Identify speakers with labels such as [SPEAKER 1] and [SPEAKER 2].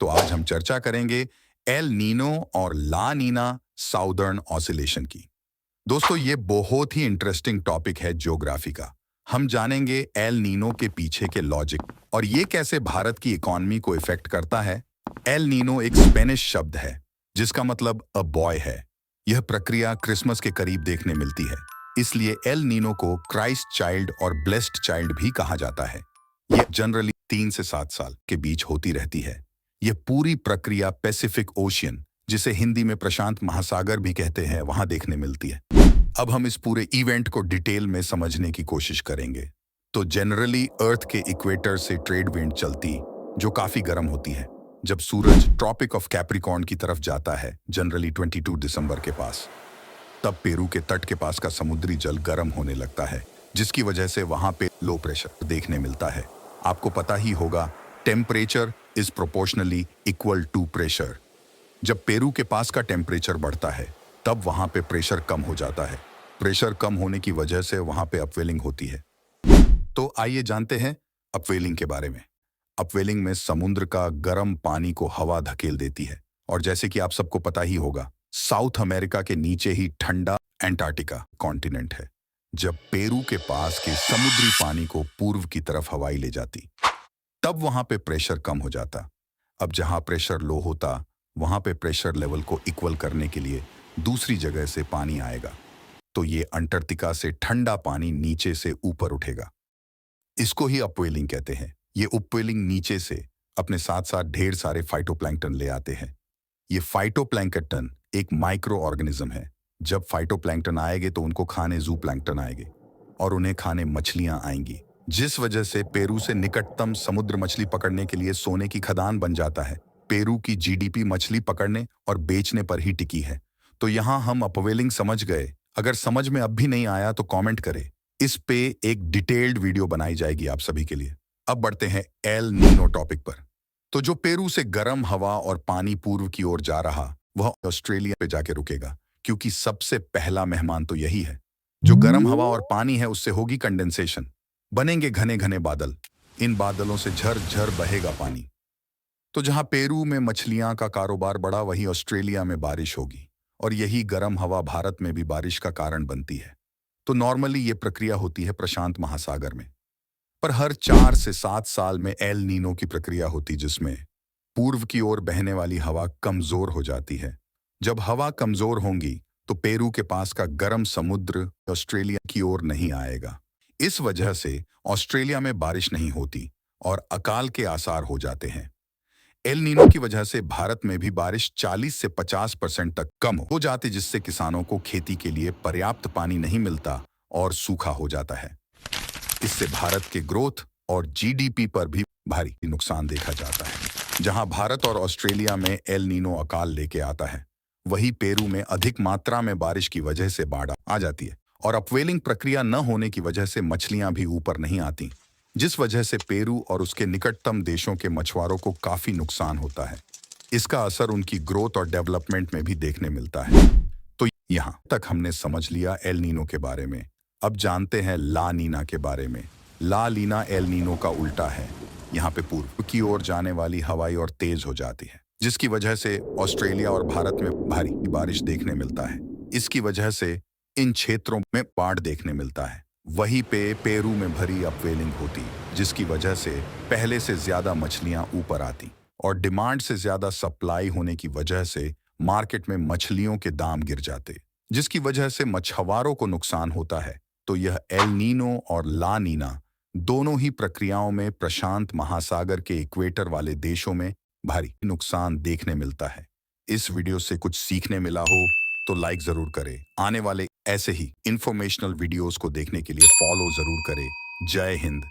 [SPEAKER 1] तो आज हम चर्चा करेंगे एल नीनो और ला नीना साउदर्न ऑसिलेशन की। दोस्तों, ये बहुत ही इंटरेस्टिंग टॉपिक है ज्योग्राफी का। हम जानेंगे एल नीनो के पीछे के लॉजिक और ये कैसे भारत की इकोनॉमी को इफेक्ट करता है। एल नीनो एक स्पेनिश शब्द है जिसका मतलब अ बॉय है। यह प्रक्रिया क्रिसमस के करीब देखने मिलती है, इसलिए एल नीनो को क्राइस्ट चाइल्ड और ब्लेस्ड चाइल्ड भी कहा जाता है। यह जनरली 3 से 7 साल के बीच होती रहती है। यह पूरी प्रक्रिया पैसिफिक ओशियन, जिसे हिंदी में प्रशांत महासागर भी कहते हैं, वहां देखने मिलती है। अब हम इस पूरे इवेंट को डिटेल में समझने की कोशिश करेंगे। तो जनरली अर्थ के इक्वेटर से ट्रेड विंड चलती, जो काफी गर्म होती है। जब सूरज ट्रॉपिक ऑफ कैप्रिकॉर्न की तरफ जाता है, जनरली 22 दिसंबर के पास, तब पेरू के तट के पास का समुद्री जल गर्म होने लगता है, जिसकी वजह से वहां पे लो प्रेशर देखने मिलता है। आपको पता ही होगा, temperature is proportionally equal to pressure. जब पेरू के पास का टेम्परेचर बढ़ता है, तब वहां पे प्रेशर कम हो जाता है। प्रेशर कम होने की वजह से वहां पे अपवेलिंग होती है। तो आइए जानते हैं अपवेलिंग के बारे में। अपवेलिंग में समुद्र का गर्म पानी को हवा धकेल देती है, और जैसे कि आप सबको पता ही होगा, साउथ अमेरिका के नीचे ही ठंडा एंटार्क्टिका कॉन्टिनेंट है। जब पेरू के पास के समुद्री पानी को पूर्व की तरफ हवाई ले जाती, तब वहां पे प्रेशर कम हो जाता। अब जहां प्रेशर लो होता, वहां पे प्रेशर लेवल को इक्वल करने के लिए दूसरी जगह से पानी आएगा, तो ये अंटार्कटिका से ठंडा पानी नीचे से ऊपर उठेगा। इसको ही अपवेलिंग कहते हैं। ये अपवेलिंग नीचे से अपने साथ साथ ढेर सारे फाइटोप्लैंक्टन ले आते हैं। ये फाइटोप्लैंक्टन एक माइक्रो ऑर्गेनिज्म है। जब फाइटोप्लैंक्टन आएंगे तो उनको खाने जूप्लैंक्टन आएंगे, और उन्हें खाने मछलियां आएंगी, जिस वजह से पेरू से निकटतम समुद्र मछली पकड़ने के लिए सोने की खदान बन जाता है। पेरू की जीडीपी मछली पकड़ने और बेचने पर ही टिकी है। तो यहाँ हम अपवेलिंग समझ गए। अगर समझ में अब भी नहीं आया तो कमेंट करें, इस पे एक डिटेल्ड वीडियो बनाई जाएगी आप सभी के लिए। अब बढ़ते हैं एल नीनो टॉपिक पर। तो जो पेरू से गर्म हवा और पानी पूर्व की ओर जा रहा, वह ऑस्ट्रेलिया पे जाके रुकेगा, क्योंकि सबसे पहला मेहमान तो यही है। जो गर्म हवा और पानी है, उससे होगी कंडेंसेशन, बनेंगे घने घने बादल। इन बादलों से झरझर बहेगा पानी। तो जहां पेरू में मछलियां का कारोबार बढ़ा, वहीं ऑस्ट्रेलिया में बारिश होगी, और यही गर्म हवा भारत में भी बारिश का कारण बनती है। तो नॉर्मली ये प्रक्रिया होती है प्रशांत महासागर में, पर हर 4 से 7 साल में एल नीनो की प्रक्रिया होती, जिसमें पूर्व की ओर बहने वाली हवा कमजोर हो जाती है। जब हवा कमजोर होंगी तो पेरू के पास का गर्म समुद्र ऑस्ट्रेलिया की ओर नहीं आएगा। इस वजह से ऑस्ट्रेलिया में बारिश नहीं होती और अकाल के आसार हो जाते हैं। एल नीनो की वजह से भारत में भी बारिश 40 से 50% तक कम हो जाती, जिससे किसानों को खेती के लिए पर्याप्त पानी नहीं मिलता और सूखा हो जाता है। इससे भारत के ग्रोथ और जीडीपी पर भी भारी नुकसान देखा जाता है। जहां भारत और ऑस्ट्रेलिया में एल नीनो अकाल लेके आता है, वहीं पेरू में अधिक मात्रा में बारिश की वजह से बाढ़ आ जाती है, और अपवेलिंग प्रक्रिया न होने की वजह से मछलियां भी ऊपर नहीं आती, जिस वजह से पेरू और उसके निकटतम देशों के मछुआरों को काफी नुकसान होता है। इसका असर उनकी ग्रोथ और डेवलपमेंट में भी देखने मिलता है। तो यहाँ तक हमने समझ लिया एल नीनो के बारे में। अब जानते हैं ला नीना के बारे में। ला नीना एल नीनो का उल्टा है। यहाँ पे पूर्व की ओर जाने वाली हवाई और तेज हो जाती है, जिसकी वजह से ऑस्ट्रेलिया और भारत में भारी बारिश देखने मिलता है। इसकी वजह से इन क्षेत्रों में बाढ़ देखने मिलता है। वहीं पे पेरू में भरी अपवेलिंग होती, जिसकी वजह से पहले से ज्यादा मछलियां ऊपर आती, और डिमांड से ज्यादा सप्लाई होने की वजह से मार्केट में मछलियों के दाम गिर जाते, जिसकी वजह से मछुआरों को नुकसान होता है। तो यह एल नीनो और ला नीना दोनों ही प्रक्रियाओं में प्रशांत महासागर के इक्वेटर वाले देशों में भारी नुकसान देखने मिलता है। इस वीडियो से कुछ सीखने मिला हो तो लाइक जरूर करें। आने वाले ऐसे ही इंफॉर्मेशनल वीडियोस को देखने के लिए फॉलो जरूर करें। जय हिंद।